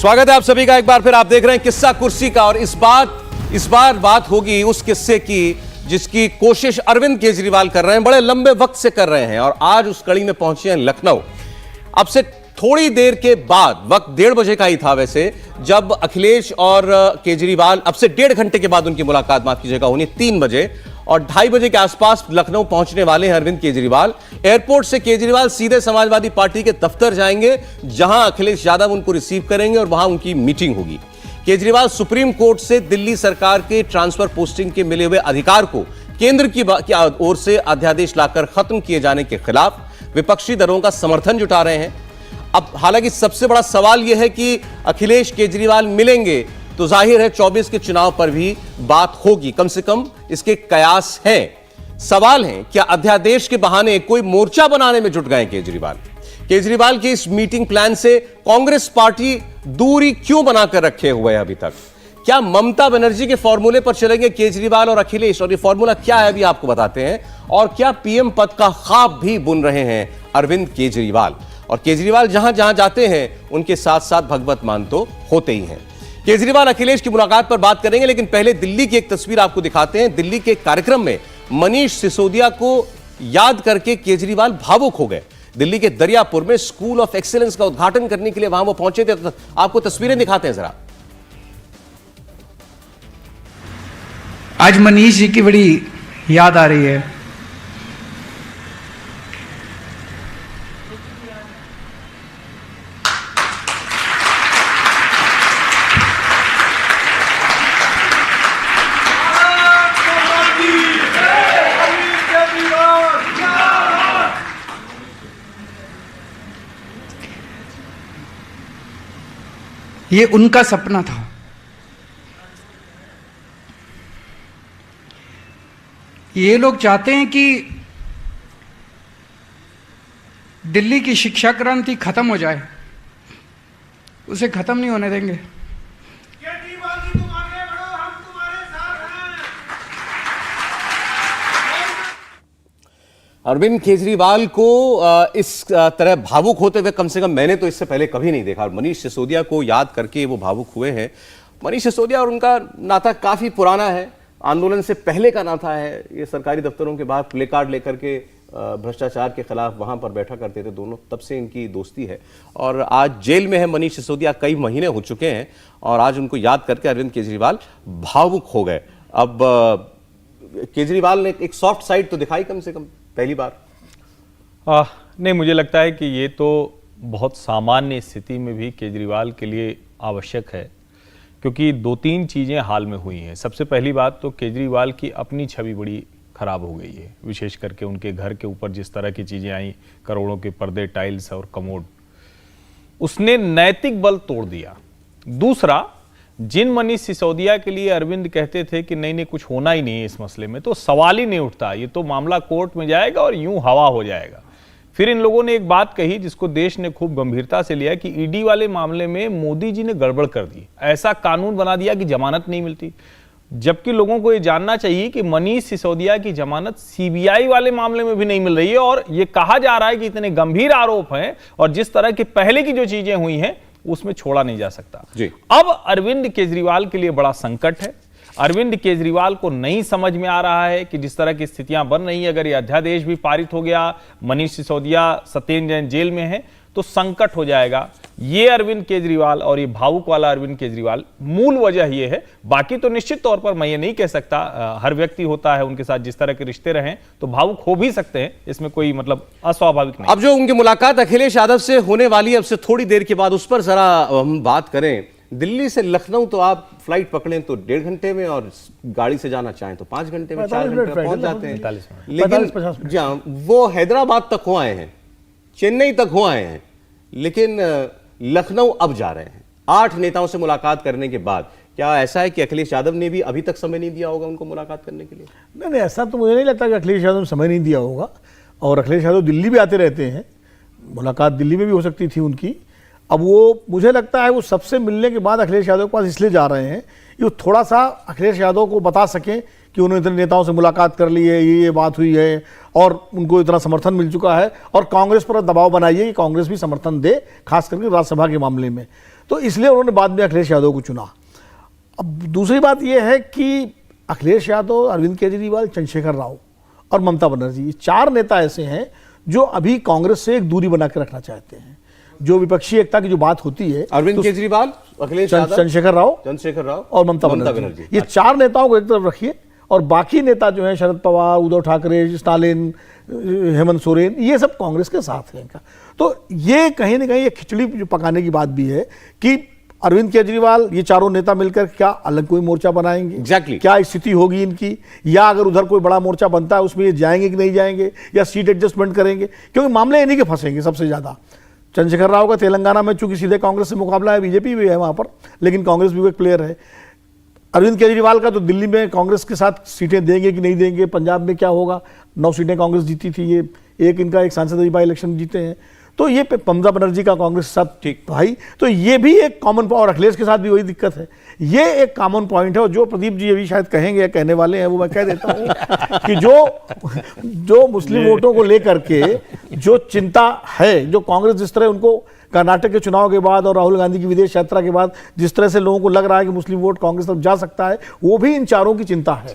स्वागत है आप सभी का एक बार फिर। आप देख रहे हैं किस्सा कुर्सी का, और इस बार बात होगी उस किस्से की जिसकी कोशिश अरविंद केजरीवाल कर रहे हैं, बड़े लंबे वक्त से कर रहे हैं, और आज उस कड़ी में पहुंचे हैं लखनऊ। अब से थोड़ी देर के बाद, वक्त 1:30 बजे का ही था वैसे, जब अखिलेश और केजरीवाल, अब से 1.5 घंटे के बाद उनकी मुलाकात, माफ कीजिएगा, होनी 3 बजे, और 2:30 बजे के आसपास लखनऊ पहुंचने वाले हैं अरविंद केजरीवाल। एयरपोर्ट से केजरीवाल सीधे समाजवादी पार्टी के दफ्तर जाएंगे, जहां अखिलेश यादव उनको रिसीव करेंगे और वहां उनकी मीटिंग होगी। केजरीवाल सुप्रीम कोर्ट से दिल्ली सरकार के ट्रांसफर पोस्टिंग के मिले हुए अधिकार को केंद्र की ओर से अध्यादेश लाकर खत्म किए जाने के खिलाफ विपक्षी दलों का समर्थन जुटा रहे हैं। अब हालांकि सबसे बड़ा सवाल यह है कि अखिलेश केजरीवाल मिलेंगे तो जाहिर है 24 के चुनाव पर भी बात होगी, कम से कम इसके कयास हैं। सवाल है क्या अध्यादेश के बहाने कोई मोर्चा बनाने में जुट गए केजरीवाल के इस मीटिंग प्लान से कांग्रेस पार्टी दूरी क्यों बनाकर रखे हुए है अभी तक? क्या ममता बनर्जी के फॉर्मूले पर चलेंगे केजरीवाल और अखिलेश, और ये फॉर्मूला क्या है अभी आपको बताते हैं। और क्या पीएम पद का ख्वाब भी बुन रहे हैं अरविंद केजरीवाल, और केजरीवाल जहां जहां जाते हैं उनके साथ साथ भगवत मान तो होते ही हैं। केजरीवाल अखिलेश की मुलाकात पर बात करेंगे, लेकिन पहले दिल्ली की एक तस्वीर आपको दिखाते हैं। दिल्ली के कार्यक्रम में मनीष सिसोदिया को याद करके केजरीवाल भावुक हो गए। दिल्ली के दरियापुर में स्कूल ऑफ एक्सीलेंस का उद्घाटन करने के लिए वहां वो पहुंचे थे। आपको तस्वीरें दिखाते हैं जरा। आज मनीष जी की बड़ी याद आ रही है। ये उनका सपना था। ये लोग चाहते हैं कि दिल्ली की शिक्षा क्रांति खत्म हो जाए, उसे खत्म नहीं होने देंगे। केजरीवाल जी तुम आगे बढ़ो, हम तुम्हारे साथ हैं। अरविंद केजरीवाल को इस तरह भावुक होते हुए कम से कम मैंने तो इससे पहले कभी नहीं देखा। मनीष सिसोदिया को याद करके वो भावुक हुए हैं। मनीष सिसोदिया और उनका नाता काफी पुराना है, आंदोलन से पहले का नाता है। ये सरकारी दफ्तरों के बाहर प्ले कार्ड लेकर के भ्रष्टाचार के खिलाफ वहां पर बैठा करते थे दोनों, तब से इनकी दोस्ती है। और आज जेल में है मनीष सिसोदिया, कई महीने हो चुके हैं, और आज उनको याद करके अरविंद केजरीवाल भावुक हो गए। अब केजरीवाल ने एक सॉफ्ट साइड तो दिखाई कम से कम पहली बार। नहीं, मुझे लगता है कि ये तो बहुत सामान्य स्थिति में भी केजरीवाल के लिए आवश्यक है, क्योंकि 2-3 चीज़ें हाल में हुई हैं। सबसे पहली बात तो केजरीवाल की अपनी छवि बड़ी खराब हो गई है, विशेष करके उनके घर के ऊपर जिस तरह की चीज़ें आई, करोड़ों के पर्दे, टाइल्स और कमोड, उसने नैतिक बल तोड़ दिया। दूसरा, जिन मनीष सिसोदिया के लिए अरविंद कहते थे कि नहीं नहीं कुछ होना ही नहीं है इस मसले में, तो सवाल ही नहीं उठता, ये तो मामला कोर्ट में जाएगा और यूं हवा हो जाएगा। फिर इन लोगों ने एक बात कही जिसको देश ने खूब गंभीरता से लिया कि ईडी वाले मामले में मोदी जी ने गड़बड़ कर दी, ऐसा कानून बना दिया कि जमानत नहीं मिलती। जबकि लोगों को ये जानना चाहिए कि मनीष सिसोदिया की जमानत सीबीआई वाले मामले में भी नहीं मिल रही है, और ये कहा जा रहा है कि इतने गंभीर आरोप हैं और जिस तरह की पहले की जो चीजें हुई हैं उसमें छोड़ा नहीं जा सकता जी। अब अरविंद केजरीवाल के लिए बड़ा संकट है। अरविंद केजरीवाल को नहीं समझ में आ रहा है कि जिस तरह की स्थितियां बन रही हैं, अगर यह अध्यादेश भी पारित हो गया, मनीष सिसोदिया सत्येंद्र जैन जेल में है, तो संकट हो जाएगा। ये अरविंद केजरीवाल और ये भावुक वाला अरविंद केजरीवाल मूल वजह ये है। बाकी तो निश्चित तौर पर मैं ये नहीं कह सकता, हर व्यक्ति होता है, उनके साथ जिस तरह के रिश्ते रहे तो भावुक हो भी सकते हैं, इसमें कोई मतलब अस्वाभाविक नहीं। अब जो उनकी मुलाकात अखिलेश यादव से होने वाली है अब से थोड़ी देर के बाद, उस पर जरा हम बात करें। दिल्ली से लखनऊ तो आप फ्लाइट पकड़ें तो 1.5 घंटे में, और गाड़ी से जाना चाहें तो 5 घंटे में, 4 घंटे में पहुंच जाते हैं। लेकिन जहां वो हैदराबाद तक हो आए हैं, चेन्नई तक हो आए हैं, लेकिन लखनऊ अब जा रहे हैं 8 नेताओं से मुलाकात करने के बाद। क्या ऐसा है कि अखिलेश यादव ने भी अभी तक समय नहीं दिया होगा उनको मुलाकात करने के लिए? नहीं, ऐसा तो मुझे नहीं लगता कि अखिलेश यादव ने समय नहीं दिया होगा, और अखिलेश यादव दिल्ली भी आते रहते हैं, मुलाकात दिल्ली में भी हो सकती थी उनकी। अब वो मुझे लगता है वो सबसे मिलने के बाद अखिलेश यादव के पास इसलिए जा रहे हैं कि वो थोड़ा सा अखिलेश यादव को बता सकें कि उन्होंने इतने नेताओं से मुलाकात कर ली है, ये बात हुई है और उनको इतना समर्थन मिल चुका है, और कांग्रेस पर दबाव बनाइए कि कांग्रेस भी समर्थन दे, खास करके राज्यसभा के मामले में। तो इसलिए उन्होंने बाद में अखिलेश यादव को चुना। अब दूसरी बात यह है कि अखिलेश यादव, अरविंद केजरीवाल, चंद्रशेखर राव और ममता बनर्जी, ये 4 नेता ऐसे हैं जो अभी कांग्रेस से एक दूरी बना के रखना चाहते हैं। जो विपक्षी एकता की जो बात होती है, अरविंद केजरीवाल, अखिलेश यादव, चंद्रशेखर राव और ममता बनर्जी, ये 4 नेताओं को एक तरफ रखिए और बाकी नेता जो हैं शरद पवार, उद्धव ठाकरे, स्टालिन, हेमंत सोरेन, ये सब कांग्रेस के साथ हैं इनका। तो ये कहीं ना कहीं ये खिचड़ी जो पकाने की बात भी है कि अरविंद केजरीवाल, ये चारों नेता मिलकर क्या अलग कोई मोर्चा बनाएंगे, Exactly. क्या स्थिति होगी इनकी, या अगर उधर कोई बड़ा मोर्चा बनता है उसमें ये जाएंगे कि नहीं जाएंगे, या सीट एडजस्टमेंट करेंगे, क्योंकि मामले इन्हीं के फंसेंगे सबसे ज्यादा। चंद्रशेखर राव का तेलंगाना में चूंकि सीधे कांग्रेस से मुकाबला है, बीजेपी भी है वहां पर, लेकिन कांग्रेस भी वो एक प्लेयर है। अरविंद केजरीवाल का तो दिल्ली में कांग्रेस के साथ सीटें देंगे कि नहीं देंगे, पंजाब में क्या होगा, 9 सीटें कांग्रेस जीती थी, ये एक सांसद बाई इलेक्शन जीते हैं, तो ये ममता बनर्जी का कांग्रेस के साथ ठीक भाई, तो ये भी एक कॉमन, और अखिलेश के साथ भी वही दिक्कत है, ये एक कॉमन पॉइंट है। और जो प्रदीप जी अभी शायद कहेंगे या कहने वाले हैं, वो मैं कह देता हूं कि जो मुस्लिम वोटों को लेकर के जो चिंता है, जो कांग्रेस जिस तरह उनको कर्नाटक के चुनाव के बाद और राहुल गांधी की विदेश यात्रा के बाद जिस तरह से लोगों को लग रहा है कि मुस्लिम वोट कांग्रेस तरफ जा सकता है, वो भी इन चारों की चिंता है,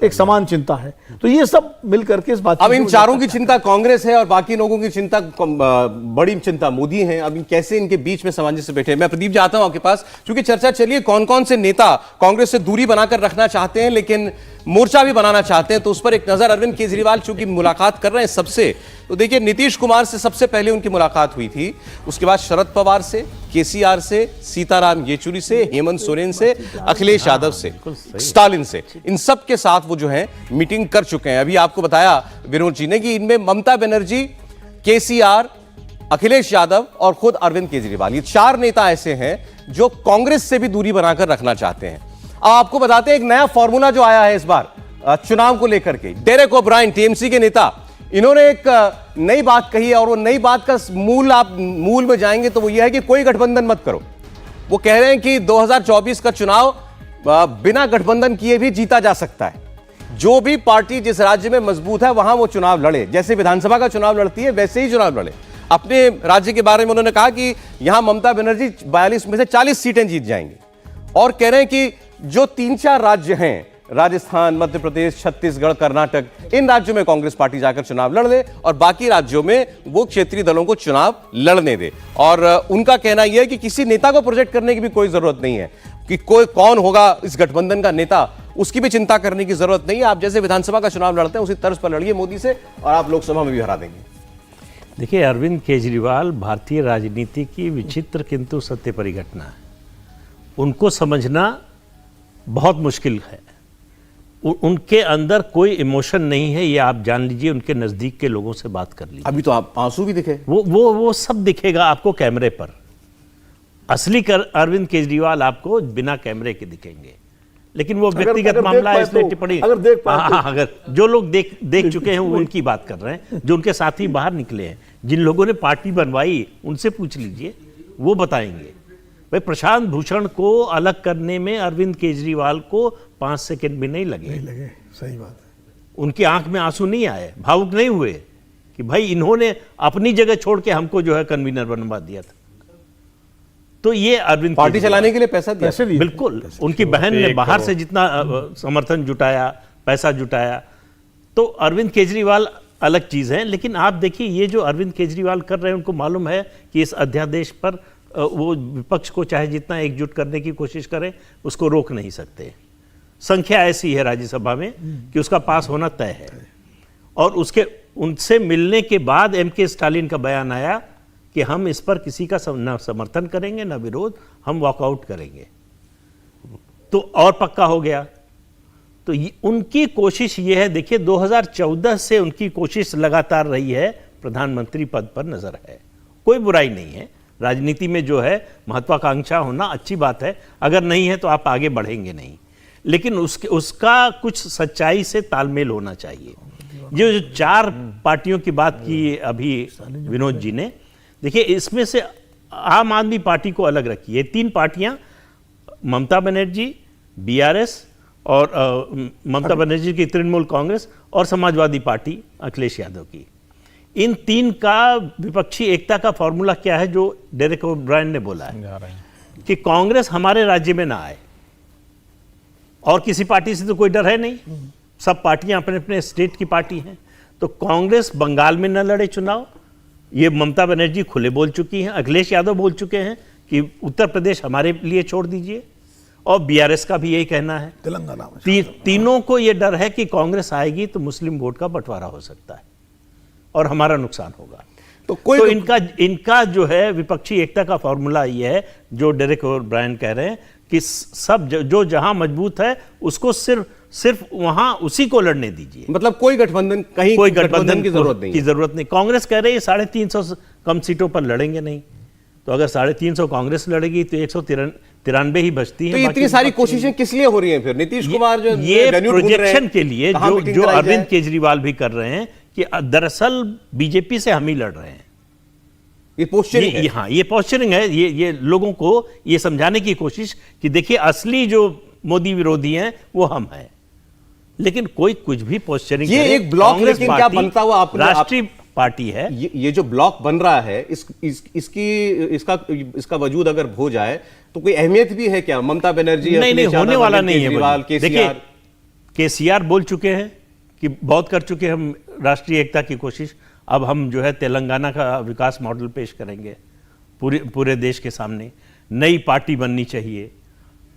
एक समान चिंता है। तो ये सब मिल करके इस बात, अब इन चारों की चिंता कांग्रेस है और बाकी लोगों की चिंता, बड़ी चिंता मोदी है। अब कैसे इनके बीच में सामंजस्य बैठे? मैं प्रदीप जी आता हूं आपके पास, क्योंकि चर्चा चलिए कौन कौन से नेता कांग्रेस से दूरी बनाकर रखना चाहते हैं लेकिन मोर्चा भी बनाना चाहते हैं, तो उस पर एक नजर। अरविंद केजरीवाल चूंकि मुलाकात कर रहे हैं सबसे, तो देखिए नीतीश कुमार से सबसे पहले उनकी मुलाकात हुई थी, उसके बाद शरद पवार से, केसीआर से, सीताराम येचुरी से, हेमंत सोरेन से, अखिलेश यादव से, स्टालिन से, इन सब के साथ वो जो है मीटिंग कर चुके हैं। अभी आपको बताया विनोद जी ने कि इनमें ममता बनर्जी, केसीआर, अखिलेश यादव और खुद अरविंद केजरीवाल, ये 4 नेता ऐसे हैं जो कांग्रेस से भी दूरी बनाकर रखना चाहते हैं। अब आपको बताते हैं एक नया फॉर्मूला जो आया है इस बार चुनाव को लेकर के। डेरेक ओब्रायन, टीएमसी के नेता, इन्होंने एक नई बात कही है और वो नई बात का मूल में जाएंगे तो वो ये है कि कोई गठबंधन मत करो। वो कह रहे हैं कि 2024 का चुनाव बिना गठबंधन किए भी जीता जा सकता है। जो भी पार्टी जिस राज्य में मजबूत है वहां वो चुनाव लड़े, जैसे विधानसभा का चुनाव लड़ती है वैसे ही चुनाव लड़े। अपने राज्य के बारे में उन्होंने कहा कि यहां ममता बनर्जी 42 में से 40 सीटें जीत जाएंगी और कह रहे हैं कि जो 3-4 राज्य हैं, राजस्थान, मध्य प्रदेश, छत्तीसगढ़, कर्नाटक, इन राज्यों में कांग्रेस पार्टी जाकर चुनाव लड़ ले और बाकी राज्यों में वो क्षेत्रीय दलों को चुनाव लड़ने दे। और उनका कहना यह है कि किसी नेता को प्रोजेक्ट करने की भी कोई जरूरत नहीं है कि कोई कौन होगा इस गठबंधन का नेता, उसकी भी चिंता करने की जरूरत नहीं है। आप जैसे विधानसभा का चुनाव लड़ते हैं उसी तर्ज पर लड़िए मोदी से और आप लोकसभा में भी हरा देंगे। देखिए, अरविंद केजरीवाल भारतीय राजनीति की विचित्र किंतु सत्य परिघटना है। उनको समझना बहुत मुश्किल है। उनके अंदर कोई इमोशन नहीं है, ये आप जान लीजिए। उनके नज़दीक के लोगों से बात कर लीजिए। अभी तो आप आंसू भी दिखे, वो सब दिखेगा आपको कैमरे पर। असली अरविंद केजरीवाल आपको बिना कैमरे के दिखेंगे, लेकिन वो व्यक्तिगत मामला है, इसलिए टिप्पणी अगर जो लोग देख चुके हैं वो उनकी बात कर रहे हैं। जो उनके साथी बाहर निकले हैं, जिन लोगों ने पार्टी बनवाई, उनसे पूछ लीजिए, वो बताएंगे। भाई, प्रशांत भूषण को अलग करने में अरविंद केजरीवाल को 5 सेकंड भी नहीं लगे। सही बात है। उनकी आंख में आंसू नहीं आए, भावुक नहीं हुए कि भाई इन्होंने अपनी जगह छोड़ के हमको जो है कन्वीनर बनवा दिया था। तो ये अरविंद पार्टी चलाने के लिए पैसा दिया, बिल्कुल। उनकी बहन ने बाहर से जितना समर्थन जुटाया, पैसा जुटाया, तो अरविंद केजरीवाल अलग चीज है। लेकिन आप देखिए, ये जो अरविंद केजरीवाल कर रहे हैं, उनको मालूम है कि इस अध्यादेश पर वो विपक्ष को चाहे जितना एकजुट करने की कोशिश करें, उसको रोक नहीं सकते। संख्या ऐसी है राज्यसभा में कि उसका पास होना तय है। और उनसे मिलने के बाद एमके स्टालिन का बयान आया कि हम इस पर किसी का न समर्थन करेंगे न विरोध, हम वॉकआउट करेंगे। तो और पक्का हो गया। तो उनकी कोशिश ये है, देखिए 2014 से उनकी कोशिश लगातार रही है, प्रधानमंत्री पद पर नजर है। कोई बुराई नहीं है, राजनीति में जो है महत्वाकांक्षा होना अच्छी बात है। अगर नहीं है तो आप आगे बढ़ेंगे नहीं, लेकिन उसका कुछ सच्चाई से तालमेल होना चाहिए। ये जो 4 पार्टियों की बात की अभी विनोद जी ने, देखिए इसमें से आम आदमी पार्टी को अलग रखी है। 3 पार्टियां, ममता बनर्जी, बीआरएस और ममता बनर्जी की तृणमूल कांग्रेस और समाजवादी पार्टी अखिलेश यादव की। इन 3 का विपक्षी एकता का फॉर्मूला क्या है, जो डेरेक ओब्रायन ने बोला है कि कांग्रेस हमारे राज्य में ना आए, और किसी पार्टी से तो कोई डर है नहीं, सब पार्टियां अपने अपने स्टेट की पार्टी हैं। तो कांग्रेस बंगाल में न लड़े चुनाव, ये ममता बनर्जी खुले बोल चुकी हैं, अखिलेश यादव बोल चुके हैं कि उत्तर प्रदेश हमारे लिए छोड़ दीजिए, और बीआरएस का भी यही कहना है। तेलंगाना में तीनों को ये डर है कि कांग्रेस आएगी तो मुस्लिम वोट का बंटवारा हो सकता है और हमारा नुकसान होगा। तो इनका जो है विपक्षी एकता का फॉर्मूला ये है जो डेरेक ओब्रायन कह रहे हैं कि सब जो जहां मजबूत है उसको सिर्फ वहां उसी को लड़ने दीजिए। मतलब कोई गठबंधन, कहीं कोई गठबंधन की जरूरत नहीं। कांग्रेस कह रही है 350 कम सीटों पर लड़ेंगे नहीं, तो अगर 350 कांग्रेस लड़ेगी तो 193 ही बचती है। तो इतनी सारी कोशिशें किस लिए हो रही हैं फिर? नीतीश कुमार जो ये प्रोजेक्शन के लिए जो अरविंद केजरीवाल भी कर रहे हैं कि दरअसल बीजेपी से हम ही लड़ रहे हैं। ये पोस्चरिंग है। हाँ, ये पोस्चरिंग है। ये लोगों को ये समझाने की कोशिश कि देखिए असली जो मोदी विरोधी हैं वो हम हैं, लेकिन कोई कुछ भी पोस्चरिंग ये एक ब्लॉक लेकिन क्या बनता हुआ राष्ट्रीय पार्टी है। ये जो ब्लॉक बन रहा है इसका वजूद अगर हो जाए तो कोई अहमियत भी है क्या? ममता बनर्जी नहीं होने वाला नहीं है। देखिए केसीआर बोल चुके हैं कि बहुत कर चुके हम राष्ट्रीय एकता की कोशिश, अब हम जो है तेलंगाना का विकास मॉडल पेश करेंगे पूरे देश के सामने। नई पार्टी बननी चाहिए,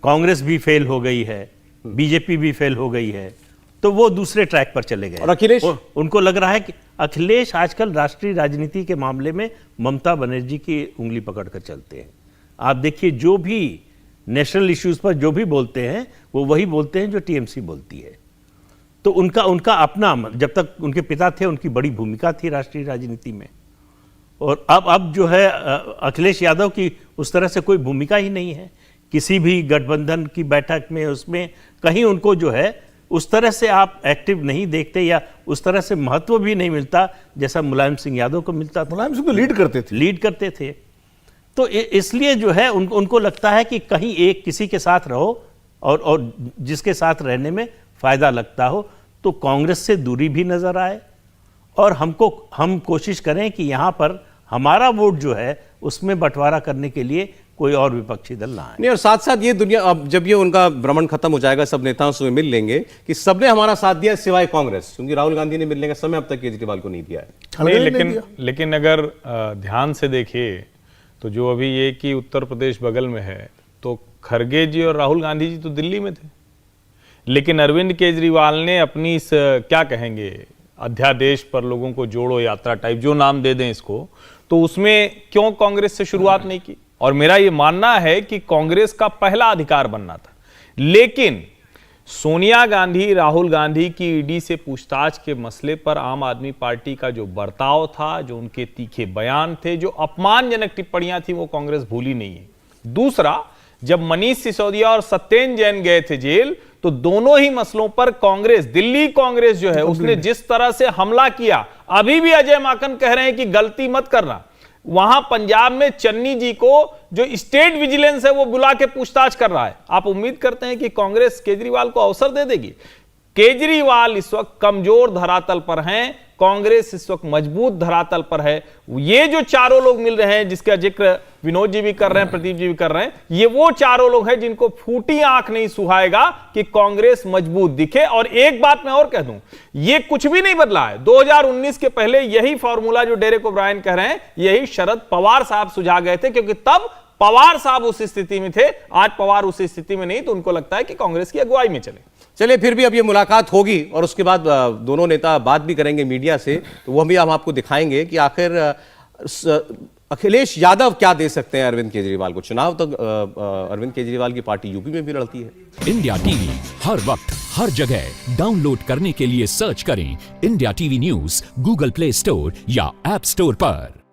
कांग्रेस भी फेल हो गई है, बीजेपी भी फेल हो गई है, तो वो दूसरे ट्रैक पर चले गए। और अखिलेश, उनको लग रहा है कि अखिलेश आजकल राष्ट्रीय राजनीति के मामले में ममता बनर्जी की उंगली पकड़कर चलते हैं। आप देखिए जो भी नेशनल इश्यूज पर जो भी बोलते हैं वो वही बोलते हैं जो टीएमसी बोलती है। तो उनका अपना, जब तक उनके पिता थे उनकी बड़ी भूमिका थी राष्ट्रीय राजनीति में, और अब जो है अखिलेश यादव की उस तरह से कोई भूमिका ही नहीं है किसी भी गठबंधन की बैठक में। उसमें कहीं उनको जो है उस तरह से आप एक्टिव नहीं देखते, या उस तरह से महत्व भी नहीं मिलता जैसा मुलायम सिंह यादव को मिलता था। मुलायम सिंह तो लीड करते थे। तो इसलिए जो है उनको लगता है कि कहीं एक किसी के साथ रहो और जिसके साथ रहने में फायदा लगता हो, तो कांग्रेस से दूरी भी नजर आए, और हम कोशिश करें कि यहां पर हमारा वोट जो है उसमें बंटवारा करने के लिए कोई और विपक्षी दल ना आए। नहीं, और साथ साथ ये दुनिया, अब जब ये उनका भ्रमण खत्म हो जाएगा, सब नेताओं से मिल लेंगे कि सबने हमारा साथ दिया सिवाय कांग्रेस, क्योंकि राहुल गांधी ने मिलने का समय अब तक केजरीवाल को नहीं दिया है। नहीं, लेकिन अगर ध्यान से देखिए तो जो अभी ये कि उत्तर प्रदेश बगल में है, तो खरगे जी और राहुल गांधी जी तो दिल्ली में थे, लेकिन अरविंद केजरीवाल ने अपनी इस क्या कहेंगे अध्यादेश पर लोगों को जोड़ो यात्रा टाइप, जो नाम दे दें इसको, तो उसमें क्यों कांग्रेस से शुरुआत नहीं की? और मेरा ये मानना है कि कांग्रेस का पहला अधिकार बनना था, लेकिन सोनिया गांधी, राहुल गांधी की ईडी से पूछताछ के मसले पर आम आदमी पार्टी का जो बर्ताव था, जो उनके तीखे बयान थे, जो अपमानजनक टिप्पणियां थी, वो कांग्रेस भूली नहीं है। दूसरा, जब मनीष सिसोदिया और सत्येंद्र जैन गए थे जेल, तो दोनों ही मसलों पर कांग्रेस, दिल्ली कांग्रेस जो है उसने जिस तरह से हमला किया, अभी भी अजय माकन कह रहे हैं कि गलती मत करना। वहां पंजाब में चन्नी जी को जो स्टेट विजिलेंस है वो बुला के पूछताछ कर रहा है। आप उम्मीद करते हैं कि कांग्रेस केजरीवाल को अवसर दे देगी? केजरीवाल इस वक्त कमजोर धरातल पर हैं, कांग्रेस इस वक्त मजबूत धरातल पर है। ये जो चारों लोग मिल रहे हैं, जिसका जिक्र विनोद जी भी कर रहे हैं, प्रदीप जी भी कर रहे हैं, ये वो चारों लोग हैं जिनको फूटी आंख नहीं सुहाएगा कि कांग्रेस मजबूत दिखे। और एक बात मैं और कह दूं, ये कुछ भी नहीं बदला है। 2019 के पहले यही फॉर्मूला जो डेरेक ओब्रायन कह रहे हैं, यही शरद पवार साहब सुझा गए थे, क्योंकि तब पवार साहब उस स्थिति में थे। आज पवार उस स्थिति में नहीं, तो उनको लगता है कि कांग्रेस की अगुवाई में चले। चलिए, फिर भी अब ये मुलाकात होगी और उसके बाद दोनों नेता बात भी करेंगे मीडिया से, तो वो भी हम आपको दिखाएंगे कि आखिर अखिलेश यादव क्या दे सकते हैं अरविंद केजरीवाल को। चुनाव तो अरविंद केजरीवाल की पार्टी यूपी में भी लड़ती है। इंडिया टीवी हर वक्त हर जगह डाउनलोड करने के लिए सर्च करें India TV news Google play store या ऐप स्टोर पर।